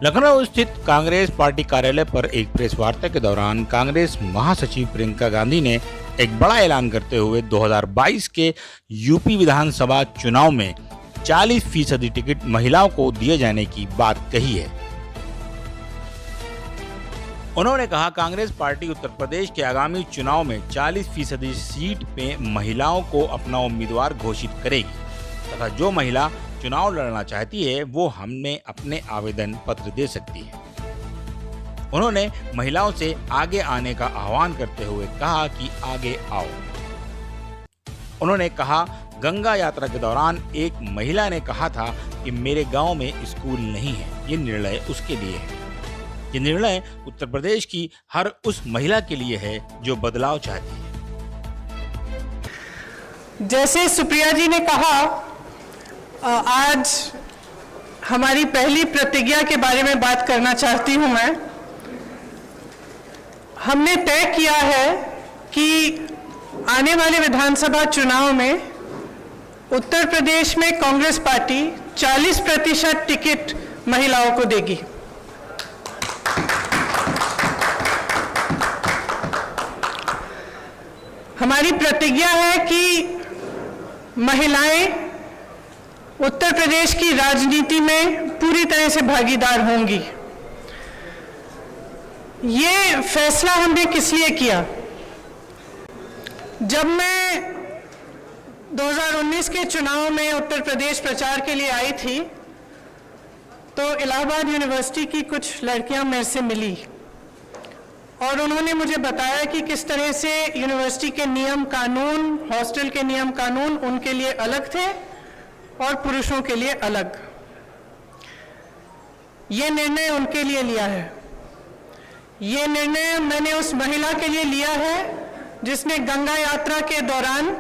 लखनऊ स्थित कांग्रेस पार्टी कार्यालय पर एक प्रेस वार्ता के दौरान कांग्रेस महासचिव प्रियंका गांधी ने एक बड़ा ऐलान करते हुए 2022 के यूपी विधानसभा चुनाव में 40% टिकट महिलाओं को दिए जाने की बात कही है। उन्होंने कहा, कांग्रेस पार्टी उत्तर प्रदेश के आगामी चुनाव में 40% सीट पे महिलाओं को अपना उम्मीदवार घोषित करेगी तथा जो महिला चुनाव लड़ना चाहती है वो हमें अपने आवेदन पत्र दे सकती है। उन्होंने महिलाओं से आगे आने का आह्वान करते हुए कहा कि आगे आओ। उन्होंने कहा, गंगा यात्रा के दौरान एक महिला ने कहा था कि मेरे गांव में स्कूल नहीं है, ये निर्णय उसके लिए है। ये निर्णय उत्तर प्रदेश की हर उस महिला के लिए है जो बदलाव चाहती है। जैसे सुप्रिया जी ने कहा, आज हमारी पहली प्रतिज्ञा के बारे में बात करना चाहती हूं मैं। हमने तय किया है कि आने वाले विधानसभा चुनाव में उत्तर प्रदेश में कांग्रेस पार्टी 40% टिकट महिलाओं को देगी। हमारी प्रतिज्ञा है कि महिलाएं उत्तर प्रदेश की राजनीति में पूरी तरह से भागीदार होंगी। ये फैसला हमने किस लिए किया? जब मैं 2019 के चुनाव में उत्तर प्रदेश प्रचार के लिए आई थी तो इलाहाबाद यूनिवर्सिटी की कुछ लड़कियां मेरे से मिली और उन्होंने मुझे बताया कि किस तरह से यूनिवर्सिटी के नियम कानून, हॉस्टल के नियम कानून उनके लिए अलग थे और पुरुषों के लिए अलग। ये निर्णय उनके लिए लिया है। ये निर्णय मैंने उस महिला के लिए लिया है जिसने गंगा यात्रा के दौरान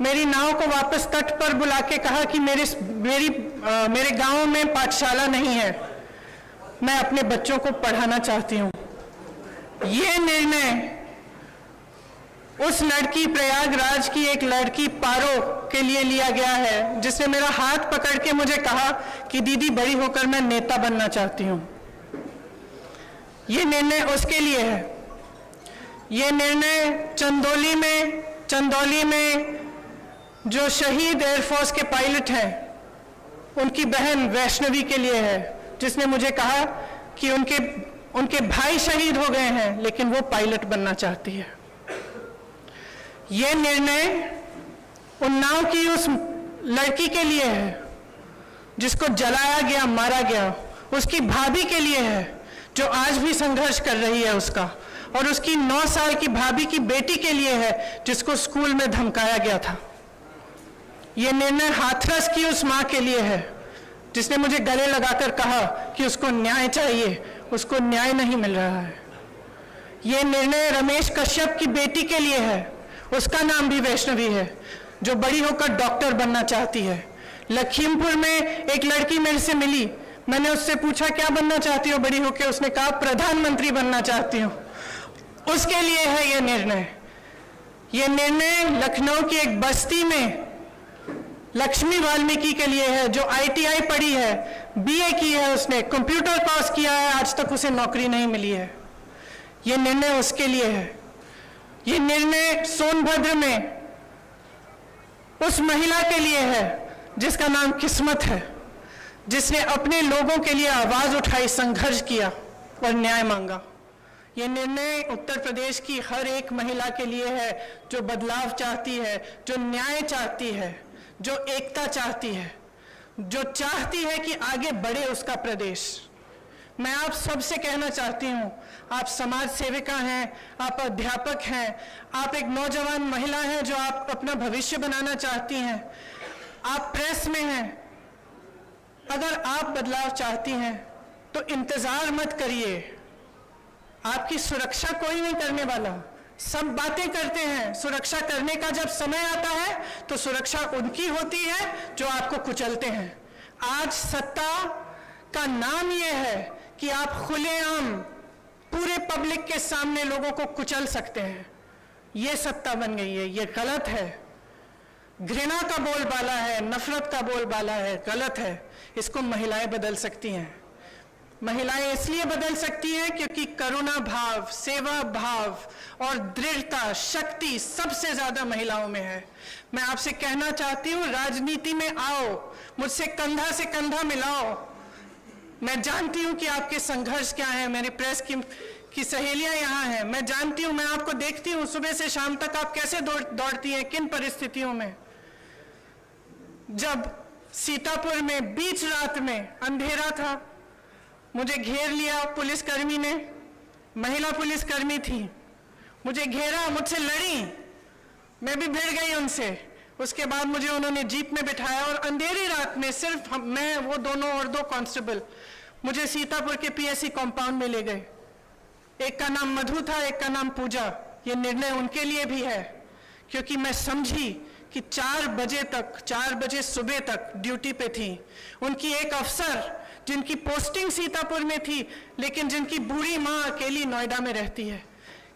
मेरी नाव को वापस तट पर बुला के कहा कि मेरे गांव में पाठशाला नहीं है, मैं अपने बच्चों को पढ़ाना चाहती हूँ। ये निर्णय उस लड़की, प्रयागराज की एक लड़की पारो के लिए लिया गया है जिसने मेरा हाथ पकड़ के मुझे कहा कि दीदी बड़ी होकर मैं नेता बनना चाहती हूँ। ये निर्णय उसके लिए है। ये निर्णय चंदौली में जो शहीद एयरफोर्स के पायलट हैं उनकी बहन वैष्णवी के लिए है, जिसने मुझे कहा कि उनके भाई शहीद हो गए हैं लेकिन वो पायलट बनना चाहती है। ये निर्णय उन्नाव की उस लड़की के लिए है जिसको जलाया गया, मारा गया, उसकी भाभी के लिए है जो आज भी संघर्ष कर रही है उसका, और उसकी 9 साल की भाभी की बेटी के लिए है जिसको स्कूल में धमकाया गया था। ये निर्णय हाथरस की उस माँ के लिए है जिसने मुझे गले लगाकर कहा कि उसको न्याय चाहिए, उसको न्याय नहीं मिल रहा है। ये निर्णय रमेश कश्यप की बेटी के लिए है, उसका नाम भी वैष्णवी है, जो बड़ी होकर डॉक्टर बनना चाहती है। लखीमपुर में एक लड़की मेरे से मिली, मैंने उससे पूछा क्या बनना चाहती हो बड़ी होकर, उसने कहा प्रधानमंत्री बनना चाहती हूँ। उसके लिए है ये निर्णय। ये निर्णय लखनऊ की एक बस्ती में लक्ष्मी वाल्मीकि के लिए है जो ITI पढ़ी है, BA की है, उसने कंप्यूटर कोर्स किया है, आज तक उसे नौकरी नहीं मिली है। ये निर्णय उसके लिए है। ये निर्णय सोनभद्र में उस महिला के लिए है जिसका नाम किस्मत है, जिसने अपने लोगों के लिए आवाज उठाई, संघर्ष किया और न्याय मांगा। ये निर्णय उत्तर प्रदेश की हर एक महिला के लिए है जो बदलाव चाहती है, जो न्याय चाहती है, जो एकता चाहती है, जो चाहती है कि आगे बढ़े उसका प्रदेश। मैं आप सबसे कहना चाहती हूँ, आप समाज सेविका हैं, आप अध्यापक हैं, आप एक नौजवान महिला हैं जो आप अपना भविष्य बनाना चाहती हैं, आप प्रेस में हैं। अगर आप बदलाव चाहती हैं तो इंतजार मत करिए। आपकी सुरक्षा कोई नहीं करने वाला। सब बातें करते हैं, सुरक्षा करने का जब समय आता है तो सुरक्षा उनकी होती है जो आपको कुचलते हैं। आज सत्ता का नाम यह है कि आप खुलेआम पूरे पब्लिक के सामने लोगों को कुचल सकते हैं। ये सत्ता बन गई है, ये गलत है। घृणा का बोलबाला है, नफरत का बोलबाला है, गलत है। इसको महिलाएं बदल सकती हैं। महिलाएं इसलिए बदल सकती हैं क्योंकि करुणा भाव, सेवा भाव और दृढ़ता, शक्ति सबसे ज्यादा महिलाओं में है। मैं आपसे कहना चाहती हूं, राजनीति में आओ, मुझसे कंधा से कंधा मिलाओ। मैं जानती हूं कि आपके संघर्ष क्या है। मेरी प्रेस की सहेलियां यहाँ हैं, मैं जानती हूं, मैं आपको देखती हूं सुबह से शाम तक आप कैसे दौड़ती हैं, किन परिस्थितियों में। जब सीतापुर में बीच रात में अंधेरा था, मुझे घेर लिया पुलिसकर्मी ने, महिला पुलिसकर्मी थी, मुझे घेरा, मुझसे लड़ी, मैं भी भिड़ गई उनसे। उसके बाद मुझे उन्होंने जीप में बिठाया और अंधेरी रात में सिर्फ मैं, वो दोनों और 2 कांस्टेबल मुझे सीतापुर के पीएससी कंपाउंड में ले गए। एक का नाम मधु था, एक का नाम पूजा। ये निर्णय उनके लिए भी है क्योंकि मैं समझी कि 4 बजे सुबह तक ड्यूटी पे थी। उनकी एक अफसर जिनकी पोस्टिंग सीतापुर में थी, लेकिन जिनकी बूढ़ी माँ अकेली नोएडा में रहती है।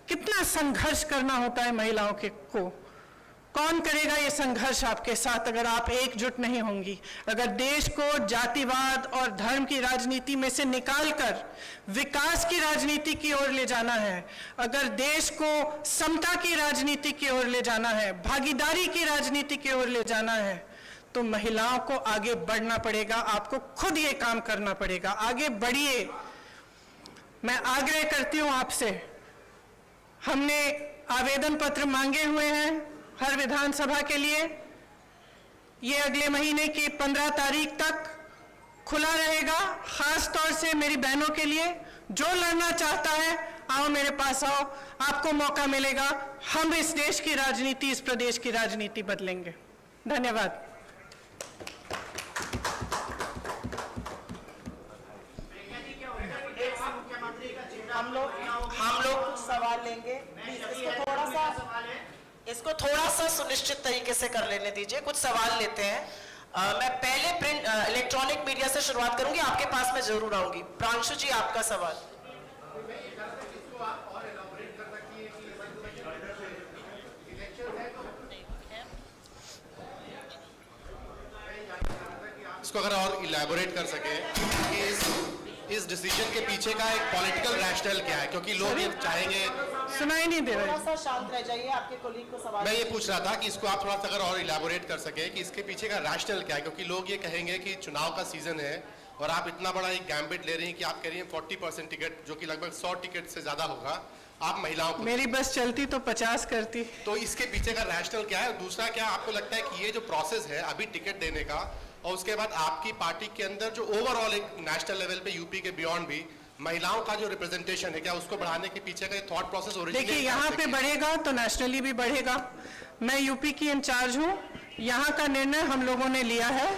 कितना संघर्ष करना होता है महिलाओं को। कौन करेगा ये संघर्ष आपके साथ अगर आप एकजुट नहीं होंगी? अगर देश को जातिवाद और धर्म की राजनीति में से निकालकर विकास की राजनीति की ओर ले जाना है, अगर देश को समता की राजनीति की ओर ले जाना है, भागीदारी की राजनीति की ओर ले जाना है, तो महिलाओं को आगे बढ़ना पड़ेगा। आपको खुद ये काम करना पड़ेगा। आगे बढ़िए। मैं आग्रह करती हूं आपसे, हमने आवेदन पत्र मांगे हुए हैं हर विधानसभा के लिए। ये अगले महीने की 15 तारीख तक खुला रहेगा। खास तौर से मेरी बहनों के लिए, जो लड़ना चाहता है आओ मेरे पास आओ, आपको मौका मिलेगा। हम इस देश की राजनीति, इस प्रदेश की राजनीति बदलेंगे। धन्यवाद। हम लोग कुछ सवाल लेंगे। इसको थोड़ा सा सुनिश्चित तरीके से कर लेने दीजिए। कुछ सवाल लेते हैं। मैं पहले प्रिंट इलेक्ट्रॉनिक मीडिया से शुरुआत करूंगी, आपके पास मैं जरूर आऊंगी। प्रांशु जी, आपका सवाल। इसको अगर और इलैबोरेट कर सके कि इस डिसीजन के पीछे का एक पॉलिटिकल रैशनल क्या है, क्योंकि लोग ये चाहेंगे। सुनाई नहीं दे रहा। थोड़ा सा शांत रह जाइए, आपके कोलीग को सवाल। मैं ये पूछ रहा था कि इसको आप थोड़ा सा अगर और इलैबोरेट कर सके कि इसके पीछे का रैशनल क्या है, क्योंकि लोग ये कहेंगे कि चुनाव का सीजन है और आप इतना बड़ा एक गैम्बिट ले रही हैं कि आप कह रही हैं 40% टिकट, जो कि लगभग 100 टिकट से ज्यादा होगा, आप महिलाओं को। मेरी बस चलती तो 50 करती। तो इसके पीछे का रैशनल क्या है? दूसरा, क्या आपको लगता है कि ये जो प्रोसेस है अभी टिकट देने का, और उसके बाद आपकी पार्टी के अंदर जो ओवरऑल एक नेशनल लेवल पे यूपी के बियॉन्ड भी महिलाओं का जो रिप्रेजेंटेशन है, क्या उसको बढ़ाने के पीछे का थॉट प्रोसेस ओरिजिनेट? देखिए, यहाँ पे बढ़ेगा तो नेशनली भी बढ़ेगा। मैं यूपी की इंचार्ज हूँ, यहाँ का निर्णय हम लोगों ने लिया है,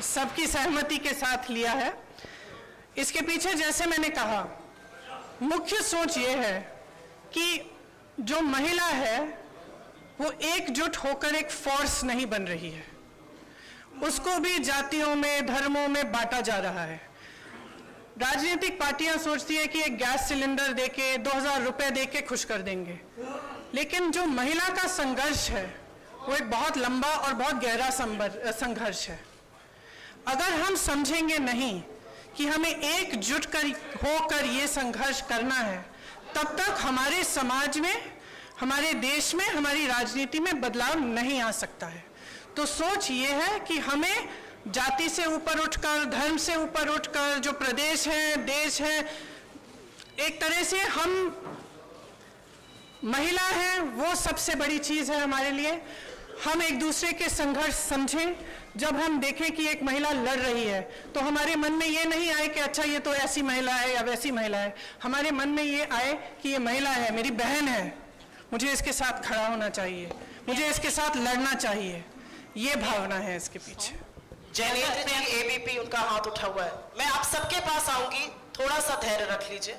सबकी सहमति के साथ लिया है। इसके पीछे, जैसे मैंने कहा, मुख्य सोच ये है कि जो महिला है वो एकजुट होकर एक फोर्स नहीं बन रही है, उसको भी जातियों में, धर्मों में बांटा जा रहा है। राजनीतिक पार्टियां सोचती है कि एक गैस सिलेंडर देके, 2000 रुपए देके खुश कर देंगे, लेकिन जो महिला का संघर्ष है वो एक बहुत लंबा और बहुत गहरा संघर्ष है। अगर हम समझेंगे नहीं कि हमें एकजुट होकर ये संघर्ष करना है, तब तक हमारे समाज में, हमारे देश में, हमारी राजनीति में बदलाव नहीं आ सकता है। तो सोच ये है कि हमें जाति से ऊपर उठकर, धर्म से ऊपर उठकर, जो प्रदेश है, देश है, एक तरह से हम महिला हैं, वो सबसे बड़ी चीज है हमारे लिए। हम एक दूसरे के संघर्ष समझें। जब हम देखें कि एक महिला लड़ रही है तो हमारे मन में ये नहीं आए कि अच्छा ये तो ऐसी महिला है या वैसी महिला है। हमारे मन में ये आए कि ये महिला है, मेरी बहन है, मुझे इसके साथ खड़ा होना चाहिए, मुझे इसके साथ लड़ना चाहिए। ये भावना है इसके पीछे। जयनेत्र जी, एबीपी, उनका हाथ उठा हुआ है। मैं आप सबके पास आऊंगी, थोड़ा सा धैर्य रख लीजिए।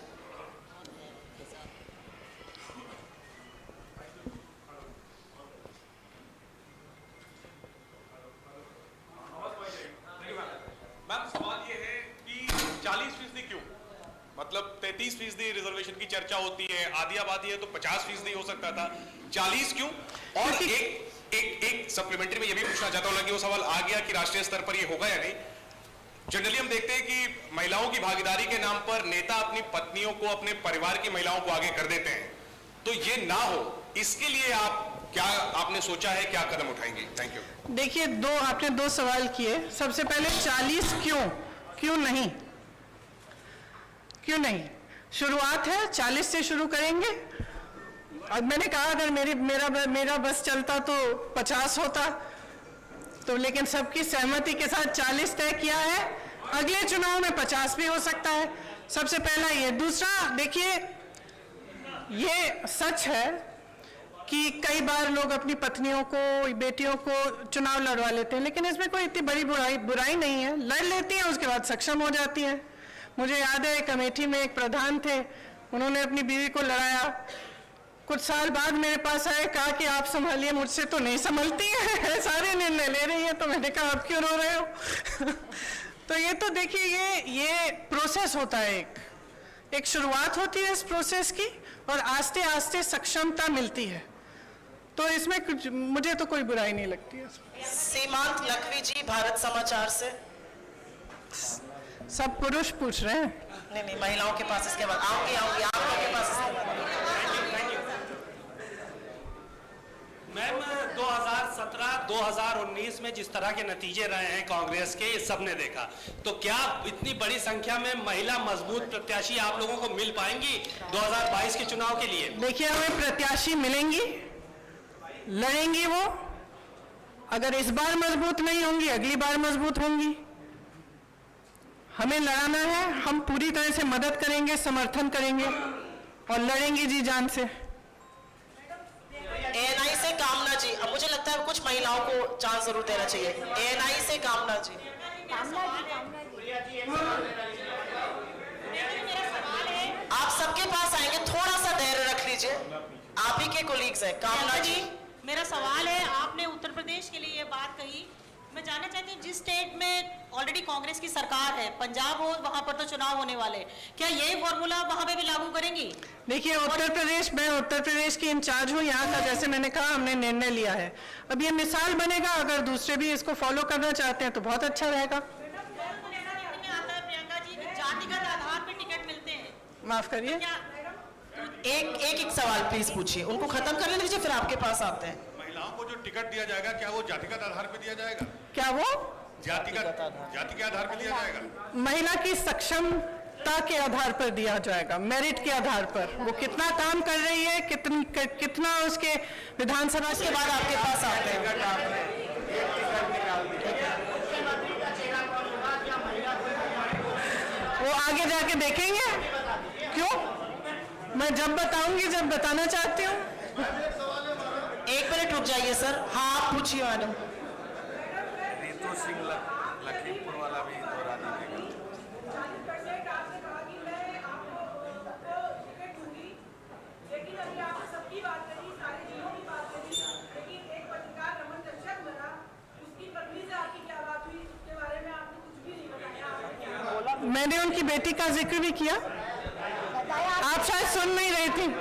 मैम, सवाल ये है कि 40% क्यों? मतलब 33% रिजर्वेशन की चर्चा होती है, आधी आबादी है तो 50% हो सकता था, 40 क्यों? और एक सप्लीमेंट्री में ये भी पूछना चाहता हूँ कि वो सवाल आ गया कि राष्ट्रीय स्तर पर ये होगा या नहीं। जनरली हम देखते हैं कि महिलाओं की भागीदारी के नाम पर नेता अपनी पत्नियों को, अपने परिवार की महिलाओं को आगे कर देते हैं, तो ये ना हो, इसके लिए आपने सोचा है, क्या कदम उठाएंगे? Thank you. देखिए, आपने दो सवाल किए। सबसे पहले 40 क्यों नहीं? क्यों नहीं? शुरुआत है, 40 से शुरू करेंगे। और मैंने कहा अगर मेरा बस चलता तो 50 होता, तो लेकिन सबकी सहमति के साथ 40 तय किया है। अगले चुनाव में 50 भी हो सकता है। सबसे पहला ये। दूसरा, देखिए, ये सच है कि कई बार लोग अपनी पत्नियों को, बेटियों को चुनाव लड़वा लेते हैं, लेकिन इसमें कोई इतनी बड़ी बुराई नहीं है। लड़ लेती हैं, उसके बाद सक्षम हो जाती हैं। मुझे याद है, एक अमेठी में एक प्रधान थे, उन्होंने अपनी बीवी को लड़ाया। कुछ साल बाद मेरे पास आए, कहा कि आप संभालिए, मुझसे तो नहीं संभलती है, सारे निर्णय ले रही है। तो मैंने कहा आप क्यों रो रहे हो? तो ये तो देखिए, ये प्रोसेस होता है, एक शुरुआत होती है इस प्रोसेस की, और आस्ते आस्ते सक्षमता मिलती है। तो इसमें कुछ, मुझे तो कोई बुराई नहीं लगती है। सीमांत लखवी जी, भारत समाचार से। सब पुरुष पूछ रहे हैं। नहीं, महिलाओं के पास इसके बाद आऊंगी आप लोगों के पास इसके बाद। मैम, 2017-2019 में जिस तरह के नतीजे रहे हैं कांग्रेस के, सबने देखा, तो क्या इतनी बड़ी संख्या में महिला मजबूत प्रत्याशी आप लोगों को मिल पाएंगी 2022 के चुनाव के लिए? देखिए, हमें प्रत्याशी मिलेंगी, लड़ेंगी वो। अगर इस बार मजबूत नहीं होंगी, अगली बार मजबूत होंगी। हमें लड़ाना है, हम पूरी तरह से मदद करेंगे, समर्थन करेंगे और लड़ेंगे जी जान से। एएनआई से कामना जी, अब मुझे लगता है कुछ महिलाओं को चांस जरूर देना चाहिए। एएनआई से कामना जी। आप सबके पास आएंगे, थोड़ा सा धैर्य रख लीजिए, आप ही के कोलीग्स हैं। कामना जी, मेरा सवाल है, आपने उत्तर प्रदेश के लिए ये बात कही, मैं जानना चाहती हूँ, जिस स्टेट में ऑलरेडी कांग्रेस की सरकार है, पंजाब हो, वहां पर तो चुनाव होने वाले, क्या यही फॉर्मूला वहां पे भी लागू करेंगी? देखिए, मैं उत्तर प्रदेश की इंचार्ज हूँ यहाँ का। जैसे मैंने कहा, हमने निर्णय लिया है। अब ये मिसाल बनेगा, अगर दूसरे भी इसको फॉलो करना चाहते हैं तो बहुत अच्छा रहेगा। प्रियंका जी, जातिगत आधार पर टिकट मिलते हैं। माफ करिए, एक सवाल प्लीज पूछिए, उनको खत्म कर लीजिए, फिर आपके पास आते हैं। महिलाओं को जो टिकट दिया जाएगा, क्या वो जातिगत आधार पर दिया जाएगा? क्या वो जाति के आधार पर दिया जाएगा? महिला की सक्षमता के आधार पर दिया जाएगा, मेरिट के आधार पर। वो कितना काम कर रही है, कितना उसके विधानसभा के बाद आपके पास आते हैं। वो आगे जाके देखेंगे। क्यों? मैं जब बताऊंगी, जब बताना चाहती हूँ। 1 मिनट रुक जाइए सर। हाँ, आप पूछिए मैडम। रितु सिंह लखीमपुर वाला भी दोहरा दीजिएगा। मैंने उनकी बेटी का जिक्र भी किया, आप शायद सुन नहीं रही थी।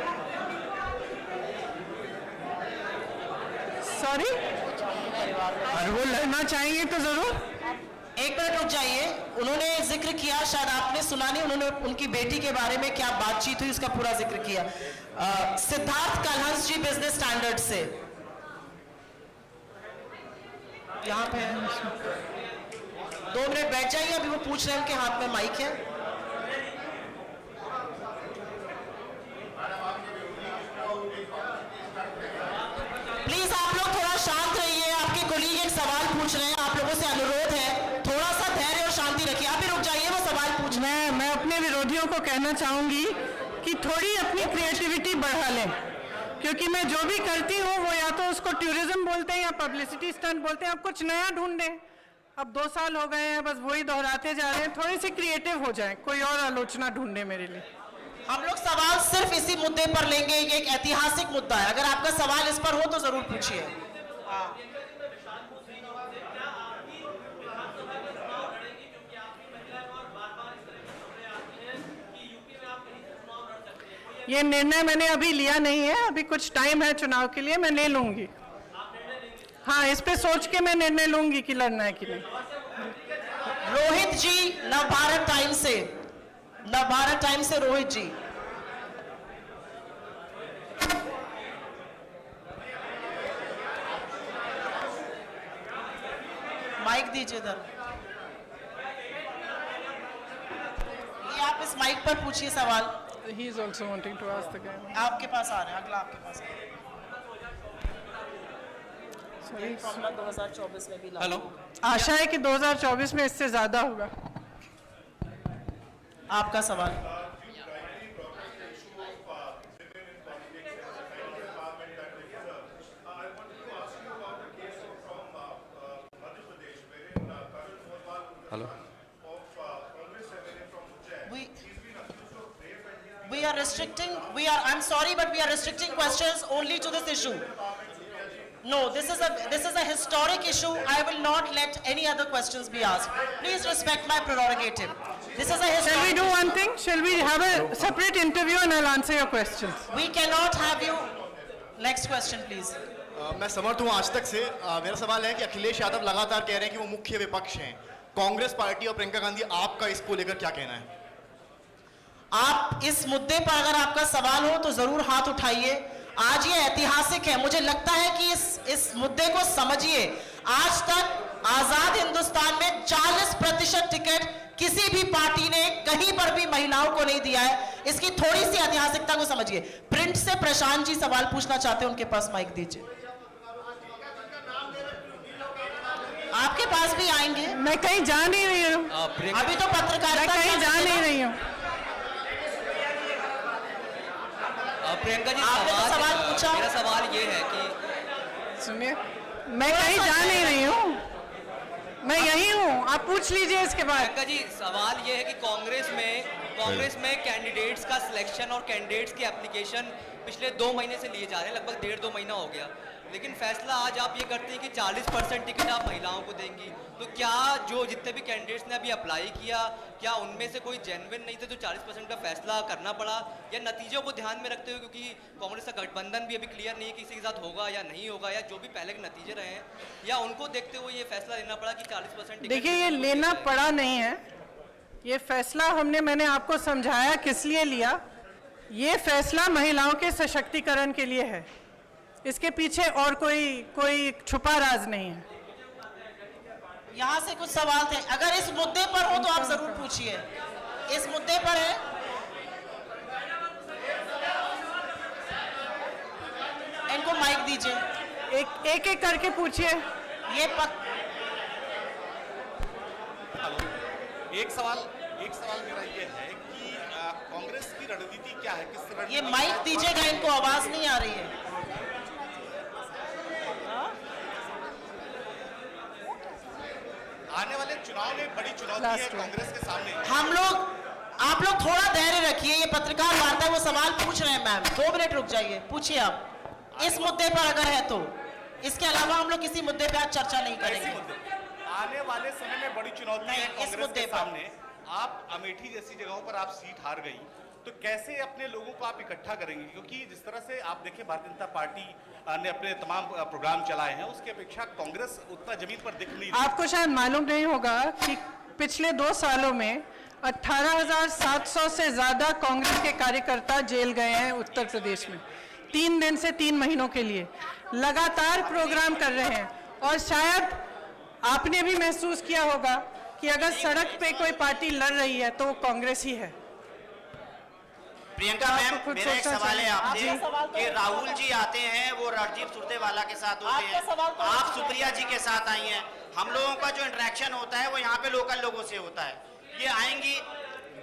सॉरी, और वो लड़ना चाहेंगे तो जरूर। 1 मिनट रुक जाइए, उन्होंने जिक्र किया, शायद आपने सुना नहीं, उन्होंने उनकी बेटी के बारे में क्या बातचीत हुई उसका पूरा जिक्र किया। सिद्धार्थ कलहंस जी, बिजनेस स्टैंडर्ड से। यहाँ पे 2 मिनट बैठ जाइए, अभी वो पूछ रहे हैं, उनके हाथ में माइक है। प्लीज आप लोग थोड़ा शांत रहिए, आपके कोलीग एक सवाल पूछ रहे हैं, आप लोगों से अनुरोध है, थोड़ा सा धैर्य और शांति रखिए। आप भी रुक जाइए, वो सवाल पूछ। मैं अपने विरोधियों को कहना चाहूंगी कि थोड़ी अपनी क्रिएटिविटी बढ़ा लें, क्योंकि मैं जो भी करती हूँ वो या तो उसको टूरिज्म बोलते हैं या पब्लिसिटी स्टंट बोलते हैं। अब कुछ नया ढूंढें। अब 2 साल हो गए हैं, बस वही दोहराते जा रहे हैं। थोड़ी सी क्रिएटिव हो जाए, कोई और आलोचना ढूंढे मेरे लिए। हम लोग सवाल सिर्फ इसी मुद्दे पर लेंगे, ये एक ऐतिहासिक मुद्दा है। अगर आपका सवाल इस पर हो तो जरूर पूछिए। ये निर्णय मैंने अभी लिया नहीं है, अभी कुछ टाइम है चुनाव के लिए, मैं ले लूंगी। हाँ, इस पे सोच के मैं निर्णय लूंगी कि लड़ना है कि नहीं। रोहित जी, नवभारत टाइम से रोहित जी। माइक दीजिए इधर। ये आप इस माइक पर पूछिए सवाल। He is also wanting to ask again. आपके पास आ रहे हैं, अगला आपके पास आ रहा है। Sorry. फॉर्मूला 2024 में भी लागू हेलो, होगा। आशा है कि 2024 में इससे ज्यादा होगा। आपका सवाल। Hello, We are restricting. I'm sorry, but we are restricting questions only to this issue. No, this is a historic issue. I will not let any other questions be asked. Please respect my prerogative. This is a historic. Shall we do one thing? Shall we have a separate interview and I'll answer your questions? We cannot have you. Next question, please. मैं समर्थ हूँ आज तक से। मेरा सवाल है कि अखिलेश यादव लगातार कह रहे हैं कि वो मुख्य विपक्ष हैं। कांग्रेस पार्टी और प्रियंका गांधी, आपका इसको लेकर क्या कहना है? आप इस मुद्दे पर अगर आपका सवाल हो तो जरूर हाथ उठाइए। आज ये ऐतिहासिक है। मुझे लगता है कि इस मुद्दे को समझिए। आज तक आजाद हिंदुस्तान में 40% टिकट किसी भी पार्टी ने कहीं पर भी महिलाओं को नहीं दिया है। इसकी थोड़ी सी ऐतिहासिकता को समझिए। प्रिंट से प्रशांत जी सवाल पूछना चाहते हैं, उनके पास माइक दीजिए। आपके पास भी आएंगे। मैं कहीं जा नहीं रही हूँ। अभी तो पत्रकारिता कहीं जा नहीं रही हूँ। प्रियंका जी, आपने तो सवाल पूछा। मेरा सवाल ये है कि सुनिए, मैं कहीं जा नहीं रही हूँ, मैं यही हूँ। आप पूछ लीजिए इसके बाद। प्रियंका जी, सवाल ये है कि कांग्रेस में कैंडिडेट्स का सिलेक्शन और कैंडिडेट्स की एप्लीकेशन पिछले 2 महीने से लिए जा रहे हैं, लगभग 1.5-2 महीना हो गया। लेकिन फैसला आज आप ये करते हैं कि 40% टिकट आप महिलाओं को देंगी। तो क्या जो जितने भी कैंडिडेट्स ने अभी अप्लाई किया, क्या उनमें से कोई जेन्युइन नहीं थे तो 40% का फैसला करना पड़ा, या नतीजों को ध्यान में रखते हुए, क्योंकि कांग्रेस का गठबंधन भी अभी क्लियर नहीं है किसी के साथ होगा या नहीं होगा, या जो भी पहले के नतीजे रहे हैं, या उनको देखते हुए ये फैसला लेना पड़ा कि 40%? देखिए, ये लेना पड़ा नहीं है। ये फैसला मैंने आपको समझाया किस लिए लिया। ये फैसला महिलाओं के सशक्तिकरण के लिए है। इसके पीछे और कोई छुपा राज नहीं है। यहाँ से कुछ सवाल थे, अगर इस मुद्दे पर हो तो आप जरूर पूछिए। इस मुद्दे पर है। इनको माइक दीजिए। एक करके पूछिए। ये एक सवाल मेरा ये है कि कांग्रेस की रणनीति क्या है? किस रणनीति? ये माइक दीजिएगा, इनको आवाज नहीं आ रही है। आने वाले चुनाव में बड़ी चुनौती है कांग्रेस के सामने। आप लोग थोड़ा धैर्य रखिए। ये पत्रकार वार्ता है, वो सवाल पूछ रहे हैं। मैम 2 मिनट रुक जाइए, पूछिए आप इस मुद्दे पर अगर है तो। इसके अलावा हम लोग किसी मुद्दे पे आज चर्चा नहीं करेंगे। आने वाले समय में बड़ी चुनौती है इस कांग्रेस मुद्दे के पर। सामने। आप अमेठी जैसी जगहों पर आप सीट हार गई, तो कैसे अपने लोगों को आप इकट्ठा करेंगे? क्योंकि जिस तरह से आप देखिए, भारतीय जनता पार्टी ने अपने तमाम प्रोग्राम चलाए हैं, उसकी अपेक्षा कांग्रेस उतना जमीन पर दिख नहीं रही। आपको शायद मालूम नहीं होगा कि पिछले 2 सालों में 18,700 से ज्यादा कांग्रेस के कार्यकर्ता जेल गए हैं उत्तर प्रदेश में। 3 दिन से 3 महीनों के लिए लगातार प्रोग्राम कर रहे हैं। और शायद आपने भी महसूस किया होगा कि अगर सड़क पे कोई पार्टी लड़ रही है तो वो कांग्रेस ही है। प्रियंका मैम, मेरा एक सवाल है आपसे कि राहुल जी आते हैं, वो रणदीप सुरजेवाला के साथ होते हैं, आप सुप्रिया जी के साथ आई हैं। हम लोगों का जो इंटरेक्शन होता है वो यहाँ पे लोकल लोगों से होता है। ये आएंगी,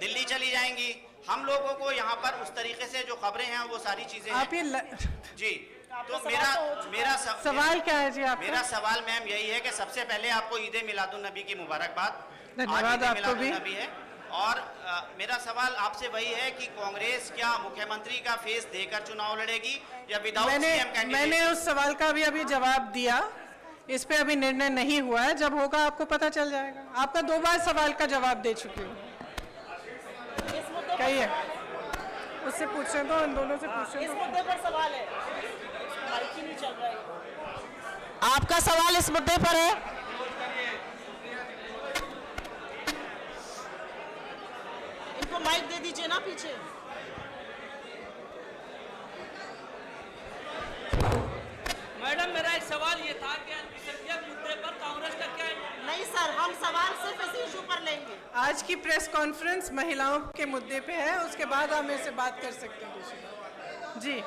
दिल्ली चली जाएंगी। हम लोगों को यहाँ पर उस तरीके से जो खबरें हैं वो सारी चीजें आप ये जी। तो मेरा सवाल क्या है जी आपका? मेरा सवाल मैम यही है कि सबसे पहले आपको ईद मिलादुन नबी की मुबारकबाद। धन्यवाद आपको भी। है। और मेरा सवाल आपसे वही है कि कांग्रेस क्या मुख्यमंत्री का फेस देकर चुनाव लड़ेगी या विदाउट सीएम कैंडिडेट? मैंने उस सवाल का अभी जवाब दिया। इस पे अभी निर्णय नहीं हुआ है। जब होगा आपको पता चल जाएगा। आपका 2 बार सवाल का जवाब दे चुकी हूँ। कहिए, उससे पूछे तो, इन दोनों से पूछे। इस मुद्दे पर सवाल है, माइक ही नहीं चल रहा है। आपका सवाल इस मुद्दे पर है? माइक दे दीजिए ना पीछे। मैडम मेरा एक सवाल ये था कि अल्पसंख्यक मुद्दे पर कांग्रेस का क्या? नहीं सर, हम सवाल सिर्फ इस इशू पर लेंगे। आज की प्रेस कॉन्फ्रेंस महिलाओं के मुद्दे पे है, उसके बाद हम इससे बात कर सकते हैं। जी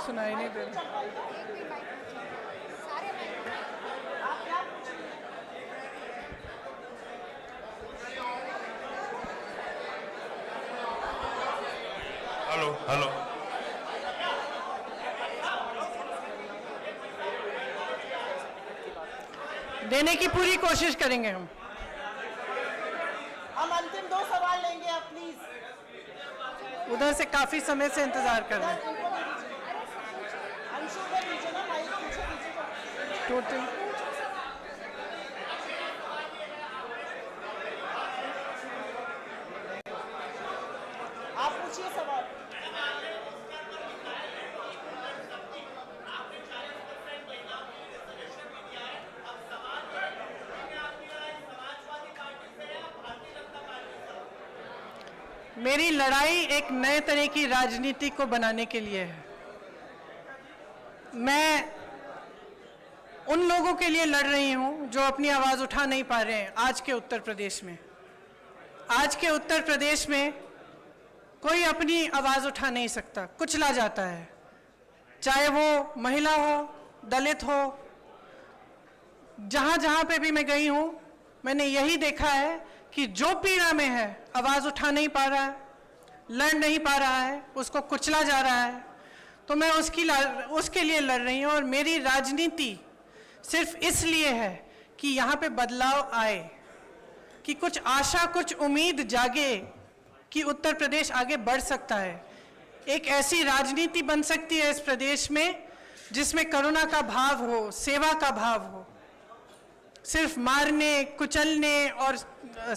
सुनाई नहीं दे रहा। Hello hello. देने की पूरी कोशिश करेंगे हम। अंतिम 2 सवाल लेंगे आप प्लीज। उधर से काफी समय से इंतजार कर रहे हैं। अंशु को दीजिए ना माइक, पीछे दीजिए। टोटल आप पूछिए सवाल। मेरी लड़ाई एक नए तरह की राजनीति को बनाने के लिए है। मैं उन लोगों के लिए लड़ रही हूं जो अपनी आवाज उठा नहीं पा रहे हैं आज के उत्तर प्रदेश में। आज के उत्तर प्रदेश में कोई अपनी आवाज उठा नहीं सकता, कुचला जाता है, चाहे वो महिला हो, दलित हो। जहां जहां पे भी मैं गई हूं, मैंने यही देखा है कि जो पीड़ा में है, आवाज उठा नहीं पा रहा है, लड़ नहीं पा रहा है, उसको कुचला जा रहा है, तो मैं उसके लिए लड़ रही हूं। और मेरी राजनीति सिर्फ इसलिए है कि यहाँ पे बदलाव आए, कि कुछ आशा, कुछ उम्मीद जागे कि उत्तर प्रदेश आगे बढ़ सकता है। एक ऐसी राजनीति बन सकती है इस प्रदेश में जिसमें करुणा का भाव हो, सेवा का भाव हो, सिर्फ मारने, कुचलने और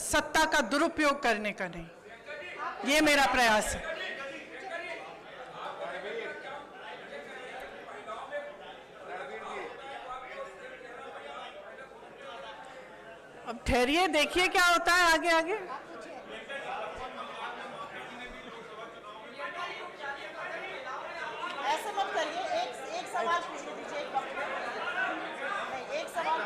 सत्ता का दुरुपयोग करने का नहीं। ये मेरा प्रयास है। अब ठहरिए, देखिए क्या होता है आगे आगे। ऐसे मत करिए, एक सवाल पूछ दीजिए। एक सवाल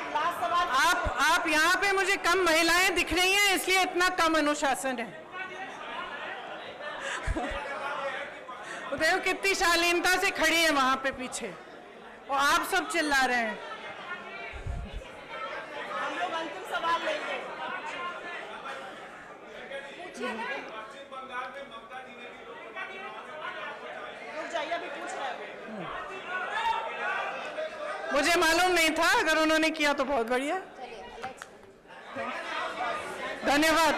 लास्ट सवाल। आप यहाँ पे मुझे कम महिलाएं दिख रही हैं, इसलिए इतना कम अनुशासन है। देखो कितनी शालीनता से खड़ी है वहां पे पीछे, और आप सब चिल्ला रहे हैं। हम लोग अंतिम सवाल लेंगे। रुक जाइए, अभी पूछ रहे हैं। मुझे मालूम नहीं था, अगर उन्होंने किया तो बहुत बढ़िया। धन्यवाद।